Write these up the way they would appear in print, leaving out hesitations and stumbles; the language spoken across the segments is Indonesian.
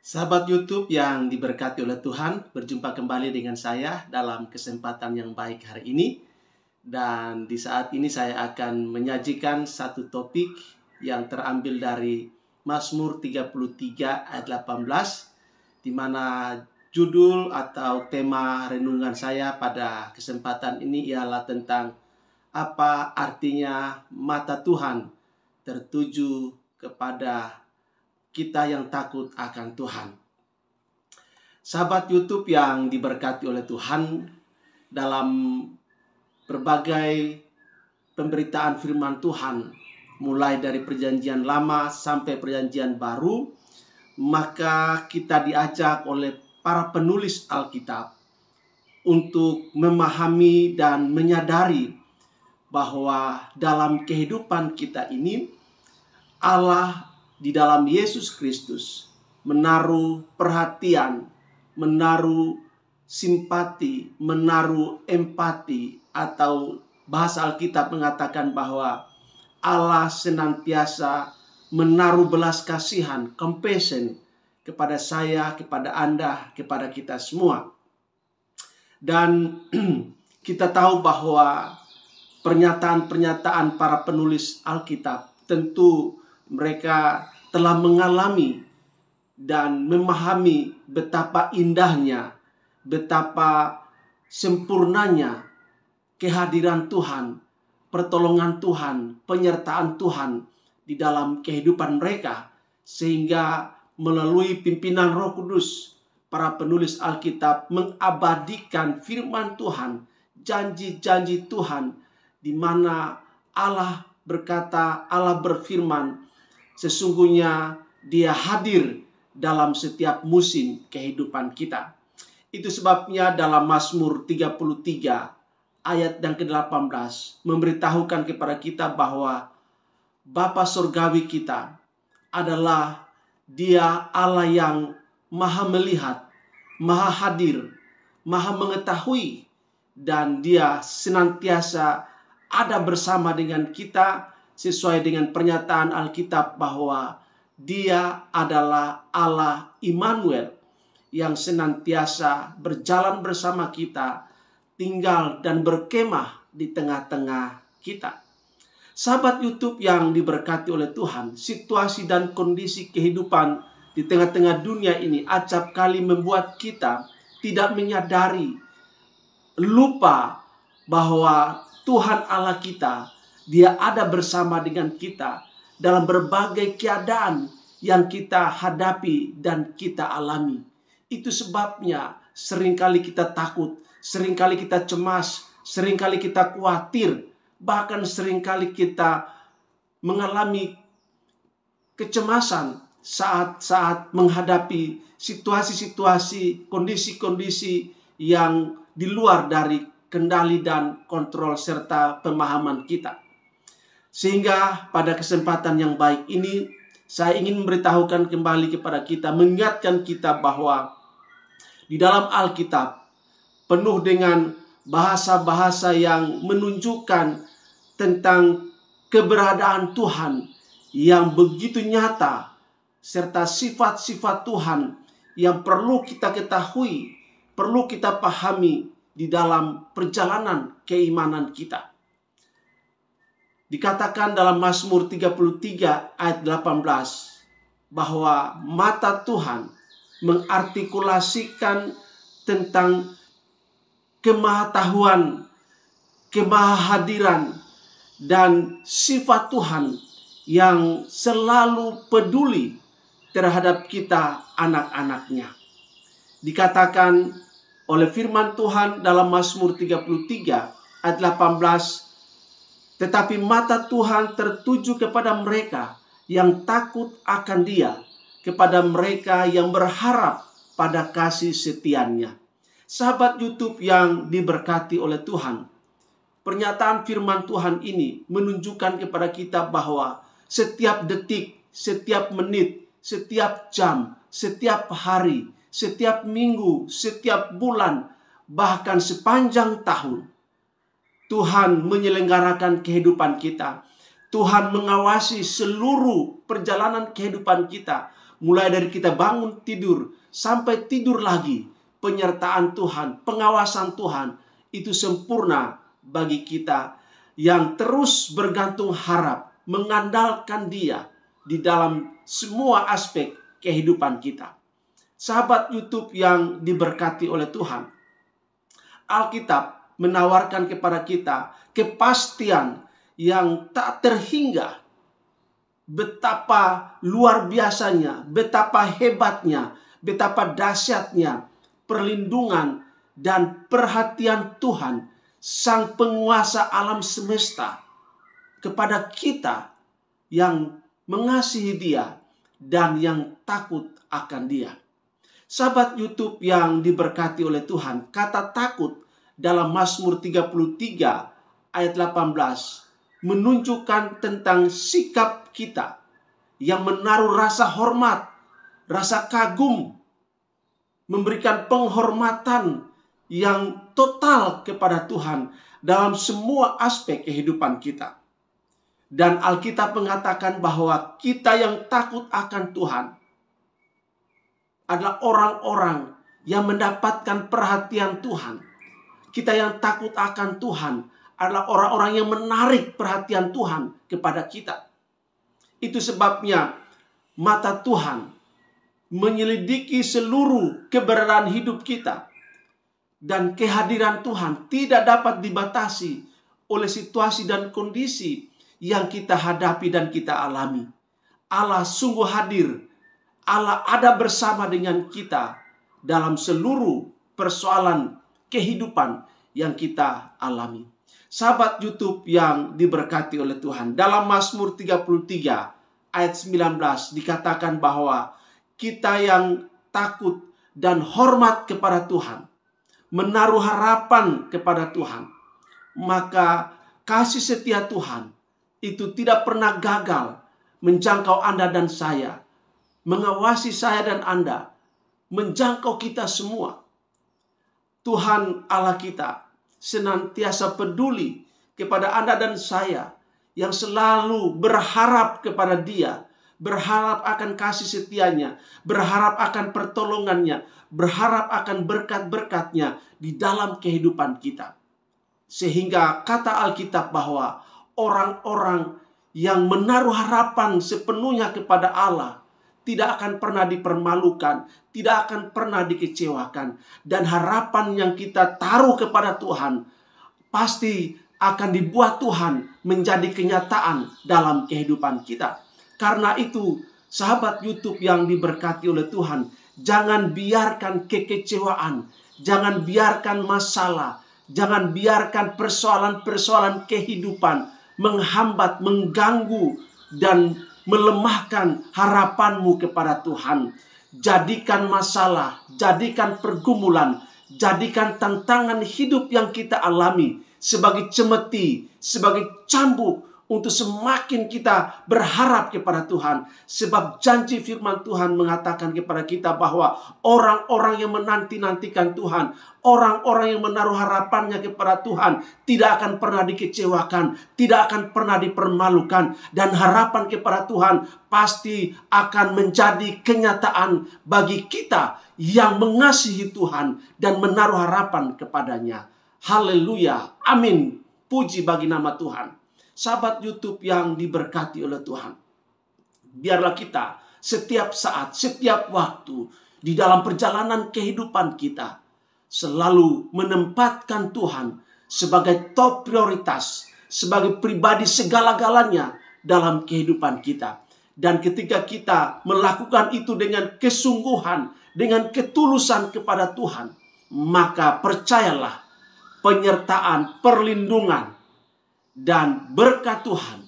Sahabat YouTube yang diberkati oleh Tuhan, berjumpa kembali dengan saya dalam kesempatan yang baik hari ini. Dan di saat ini saya akan menyajikan satu topik yang terambil dari Mazmur 33 ayat 18, di mana judul atau tema renungan saya pada kesempatan ini ialah tentang apa artinya mata Tuhan tertuju kepada kita yang takut akan Tuhan. Sahabat YouTube yang diberkati oleh Tuhan, dalam berbagai pemberitaan firman Tuhan, mulai dari perjanjian lama sampai perjanjian baru, maka kita diajak oleh para penulis Alkitab untuk memahami dan menyadari bahwa dalam kehidupan kita ini, Allah di dalam Yesus Kristus menaruh perhatian, menaruh simpati, menaruh empati, atau bahasa Alkitab mengatakan bahwa Allah senantiasa menaruh belas kasihan, compassion, kepada saya, kepada Anda, kepada kita semua. Dan kita tahu bahwa pernyataan-pernyataan para penulis Alkitab tentu mereka telah mengalami dan memahami betapa indahnya, betapa sempurnanya kehadiran Tuhan, pertolongan Tuhan, penyertaan Tuhan di dalam kehidupan mereka. Sehingga melalui pimpinan Roh Kudus, para penulis Alkitab mengabadikan firman Tuhan, janji-janji Tuhan, di mana Allah berkata, Allah berfirman, sesungguhnya Dia hadir dalam setiap musim kehidupan kita. Itu sebabnya dalam Mazmur 33 ayat yang ke-18 memberitahukan kepada kita bahwa Bapa Surgawi kita adalah Dia Allah yang maha melihat, maha hadir, maha mengetahui, dan Dia senantiasa ada bersama dengan kita sesuai dengan pernyataan Alkitab bahwa Dia adalah Allah Immanuel yang senantiasa berjalan bersama kita, tinggal dan berkemah di tengah-tengah kita. Sahabat YouTube yang diberkati oleh Tuhan, situasi dan kondisi kehidupan di tengah-tengah dunia ini acap kali membuat kita tidak menyadari, lupa bahwa Tuhan Allah kita, Dia ada bersama dengan kita dalam berbagai keadaan yang kita hadapi dan kita alami. Itu sebabnya seringkali kita takut, seringkali kita cemas, seringkali kita khawatir, bahkan seringkali kita mengalami kecemasan saat-saat menghadapi situasi-situasi, kondisi-kondisi yang di luar dari kendali dan kontrol serta pemahaman kita. Sehingga pada kesempatan yang baik ini, saya ingin memberitahukan kembali kepada kita, mengingatkan kita bahwa di dalam Alkitab penuh dengan bahasa-bahasa yang menunjukkan tentang keberadaan Tuhan yang begitu nyata, serta sifat-sifat Tuhan yang perlu kita ketahui, perlu kita pahami di dalam perjalanan keimanan kita. Dikatakan dalam Mazmur 33 ayat 18 bahwa mata Tuhan mengartikulasikan tentang kemahatahuan, kemahahadiran, dan sifat Tuhan yang selalu peduli terhadap kita anak-anaknya. Dikatakan oleh firman Tuhan dalam Mazmur 33 ayat 18, tetapi mata Tuhan tertuju kepada mereka yang takut akan Dia, kepada mereka yang berharap pada kasih setia-Nya. Sahabat YouTube yang diberkati oleh Tuhan, pernyataan firman Tuhan ini menunjukkan kepada kita bahwa setiap detik, setiap menit, setiap jam, setiap hari, setiap minggu, setiap bulan, bahkan sepanjang tahun, Tuhan menyelenggarakan kehidupan kita. Tuhan mengawasi seluruh perjalanan kehidupan kita, mulai dari kita bangun tidur sampai tidur lagi, penyertaan Tuhan, pengawasan Tuhan itu sempurna bagi kita yang terus bergantung harap, mengandalkan Dia di dalam semua aspek kehidupan kita. Sahabat YouTube yang diberkati oleh Tuhan, Alkitab menawarkan kepada kita kepastian yang tak terhingga. Betapa luar biasanya, betapa hebatnya, betapa dahsyatnya perlindungan dan perhatian Tuhan, Sang Penguasa alam semesta, kepada kita yang mengasihi Dia dan yang takut akan Dia. Sahabat YouTube yang diberkati oleh Tuhan, kata takut dalam Mazmur 33 ayat 18 menunjukkan tentang sikap kita yang menaruh rasa hormat, rasa kagum, memberikan penghormatan yang total kepada Tuhan dalam semua aspek kehidupan kita. Dan Alkitab mengatakan bahwa kita yang takut akan Tuhan adalah orang-orang yang mendapatkan perhatian Tuhan. Kita yang takut akan Tuhan adalah orang-orang yang menarik perhatian Tuhan kepada kita. Itu sebabnya mata Tuhan menyelidiki seluruh keberadaan hidup kita. Dan kehadiran Tuhan tidak dapat dibatasi oleh situasi dan kondisi yang kita hadapi dan kita alami. Allah sungguh hadir. Allah ada bersama dengan kita dalam seluruh persoalan kehidupan yang kita alami. Sahabat YouTube yang diberkati oleh Tuhan, dalam Mazmur 33 ayat 19 dikatakan bahwa kita yang takut dan hormat kepada Tuhan, menaruh harapan kepada Tuhan, maka kasih setia Tuhan itu tidak pernah gagal menjangkau Anda dan saya, mengawasi saya dan Anda, menjangkau kita semua. Tuhan Allah kita senantiasa peduli kepada Anda dan saya yang selalu berharap kepada Dia, berharap akan kasih setianya, berharap akan pertolongannya, berharap akan berkat-berkatnya di dalam kehidupan kita. Sehingga kata Alkitab bahwa orang-orang yang menaruh harapan sepenuhnya kepada Allah tidak akan pernah dipermalukan, tidak akan pernah dikecewakan. Dan harapan yang kita taruh kepada Tuhan pasti akan dibuat Tuhan menjadi kenyataan dalam kehidupan kita. Karena itu, sahabat YouTube yang diberkati oleh Tuhan, jangan biarkan kekecewaan, jangan biarkan masalah, jangan biarkan persoalan-persoalan kehidupan menghambat, mengganggu, dan melemahkan harapanmu kepada Tuhan. Jadikan masalah, jadikan pergumulan, jadikan tantangan hidup yang kita alami sebagai cemeti, sebagai cambuk untuk semakin kita berharap kepada Tuhan. Sebab janji firman Tuhan mengatakan kepada kita bahwa orang-orang yang menanti-nantikan Tuhan, orang-orang yang menaruh harapannya kepada Tuhan tidak akan pernah dikecewakan, tidak akan pernah dipermalukan. Dan harapan kepada Tuhan pasti akan menjadi kenyataan bagi kita yang mengasihi Tuhan dan menaruh harapan kepadanya. Haleluya, amin, puji bagi nama Tuhan. Sahabat YouTube yang diberkati oleh Tuhan, biarlah kita setiap saat, setiap waktu di dalam perjalanan kehidupan kita selalu menempatkan Tuhan sebagai top prioritas, sebagai pribadi segala-galanya dalam kehidupan kita. Dan ketika kita melakukan itu dengan kesungguhan, dengan ketulusan kepada Tuhan, maka percayalah, penyertaan, perlindungan, dan berkat Tuhan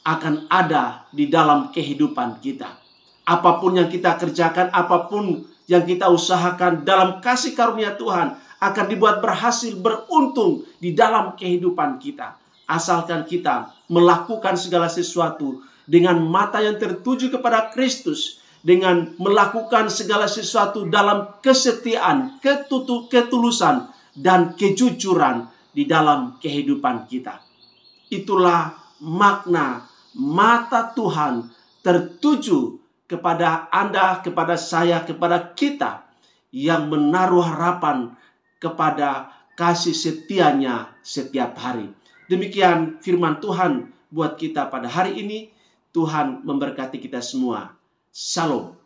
akan ada di dalam kehidupan kita. Apapun yang kita kerjakan, apapun yang kita usahakan dalam kasih karunia Tuhan akan dibuat berhasil, beruntung di dalam kehidupan kita. Asalkan kita melakukan segala sesuatu dengan mata yang tertuju kepada Kristus, dengan melakukan segala sesuatu dalam kesetiaan, ketulusan, dan kejujuran di dalam kehidupan kita. Itulah makna mata Tuhan tertuju kepada Anda, kepada saya, kepada kita yang menaruh harapan kepada kasih setianya setiap hari. Demikian firman Tuhan buat kita pada hari ini. Tuhan memberkati kita semua. Shalom.